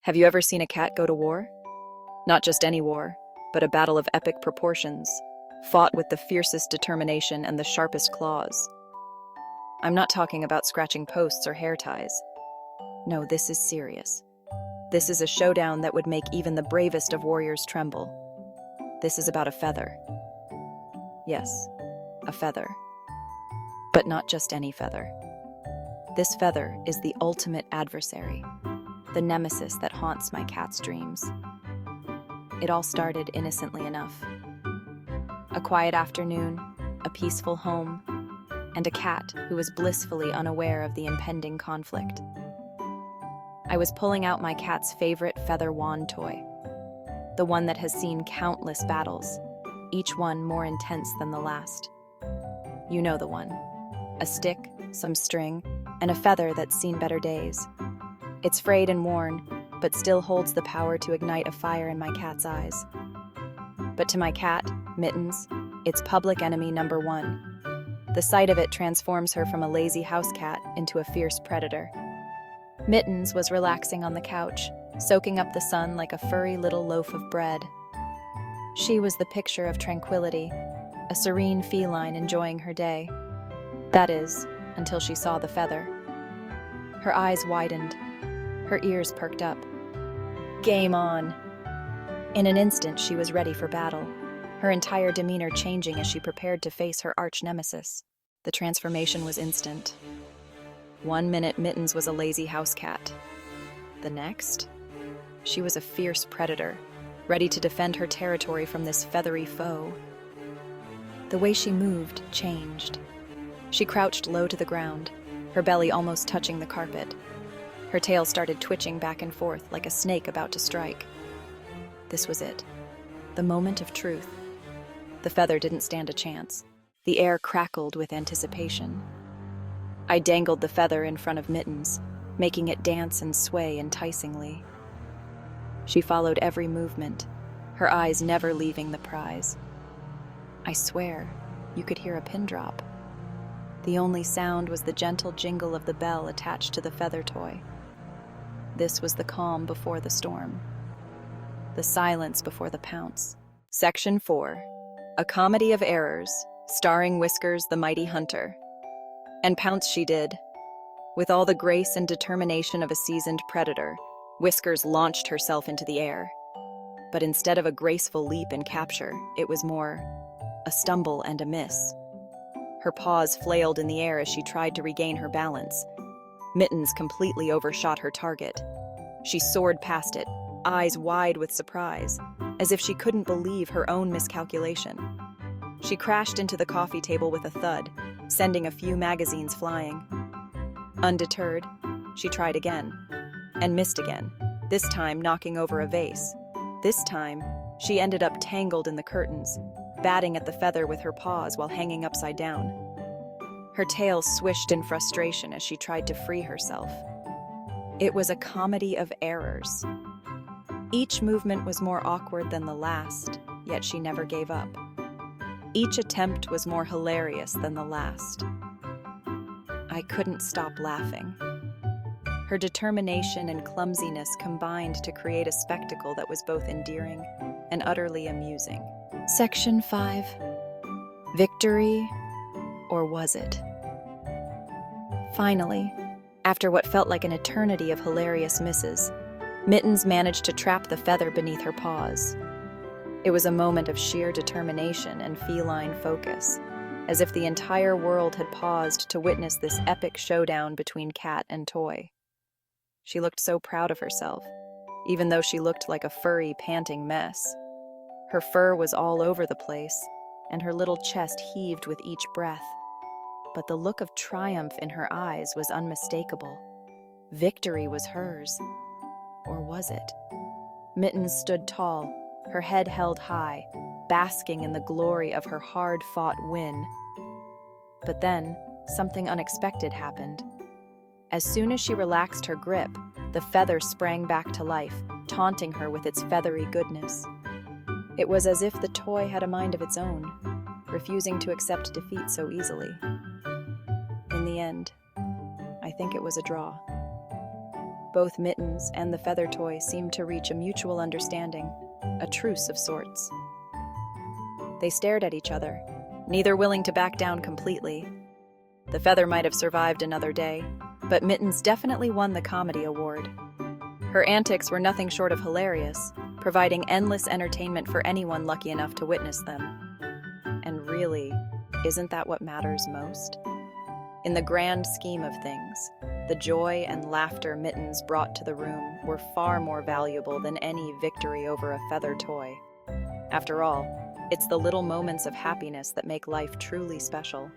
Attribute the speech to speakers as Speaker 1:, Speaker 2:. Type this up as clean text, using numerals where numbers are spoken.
Speaker 1: Have you ever seen a cat go to war? Not just any war, but a battle of epic proportions, fought with the fiercest determination and the sharpest claws. I'm not talking about scratching posts or hair ties. No, this is serious. This is a showdown that would make even the bravest of warriors tremble. This is about a feather. Yes, a feather. But not just any feather. This feather is the ultimate adversary, the nemesis that haunts my cat's dreams. It all started innocently enough. A quiet afternoon, a peaceful home, and a cat who was blissfully unaware of the impending conflict. I was pulling out my cat's favorite feather wand toy, the one that has seen countless battles, each one more intense than the last. You know the one. A stick, some string, and a feather that's seen better days. It's frayed and worn, but still holds the power to ignite a fire in my cat's eyes. But to my cat, Mittens, it's public enemy number one. The sight of it transforms her from a lazy house cat into a fierce predator. Mittens was relaxing on the couch, soaking up the sun like a furry little loaf of bread. She was the picture of tranquility, a serene feline enjoying her day. That is, until she saw the feather. Her eyes widened. Her ears perked up. Game on! In an instant, she was ready for battle, her entire demeanor changing as she prepared to face her arch-nemesis. The transformation was instant. 1 minute, Mittens was a lazy house cat. The next, she was a fierce predator, ready to defend her territory from this feathery foe. The way she moved changed. She crouched low to the ground, her belly almost touching the carpet. Her tail started twitching back and forth like a snake about to strike. This was it. The moment of truth. The feather didn't stand a chance. The air crackled with anticipation. I dangled the feather in front of Mittens, making it dance and sway enticingly. She followed every movement, her eyes never leaving the prize. I swear, you could hear a pin drop. The only sound was the gentle jingle of the bell attached to the feather toy. This was the calm before the storm. The silence before the pounce. Section 4. A Comedy of Errors, starring Whiskers the Mighty Hunter. And pounce she did. With all the grace and determination of a seasoned predator, Whiskers launched herself into the air. But instead of a graceful leap and capture, it was more a stumble and a miss. Her paws flailed in the air as she tried to regain her balance. Mittens completely overshot her target. She soared past it, eyes wide with surprise, as if she couldn't believe her own miscalculation. She crashed into the coffee table with a thud, sending a few magazines flying. Undeterred, she tried again, and missed again, this time knocking over a vase. This time, she ended up tangled in the curtains, batting at the feather with her paws while hanging upside down. Her tail swished in frustration as she tried to free herself. It was a comedy of errors. Each movement was more awkward than the last, yet she never gave up. Each attempt was more hilarious than the last. I couldn't stop laughing. Her determination and clumsiness combined to create a spectacle that was both endearing and utterly amusing. Section 5. Victory, or was it? Finally, after what felt like an eternity of hilarious misses, Mittens managed to trap the feather beneath her paws. It was a moment of sheer determination and feline focus, as if the entire world had paused to witness this epic showdown between cat and toy. She looked so proud of herself, even though she looked like a furry, panting mess. Her fur was all over the place, and her little chest heaved with each breath. But the look of triumph in her eyes was unmistakable. Victory was hers. Or was it? Mittens stood tall, her head held high, basking in the glory of her hard-fought win. But then, something unexpected happened. As soon as she relaxed her grip, the feather sprang back to life, taunting her with its feathery goodness. It was as if the toy had a mind of its own, refusing to accept defeat so easily. In the end, I think it was a draw. Both Mittens and the feather toy seemed to reach a mutual understanding, a truce of sorts. They stared at each other, neither willing to back down completely. The feather might have survived another day, but Mittens definitely won the comedy award. Her antics were nothing short of hilarious, providing endless entertainment for anyone lucky enough to witness them. And really, isn't that what matters most? In the grand scheme of things, the joy and laughter Mittens brought to the room were far more valuable than any victory over a feather toy. After all, it's the little moments of happiness that make life truly special.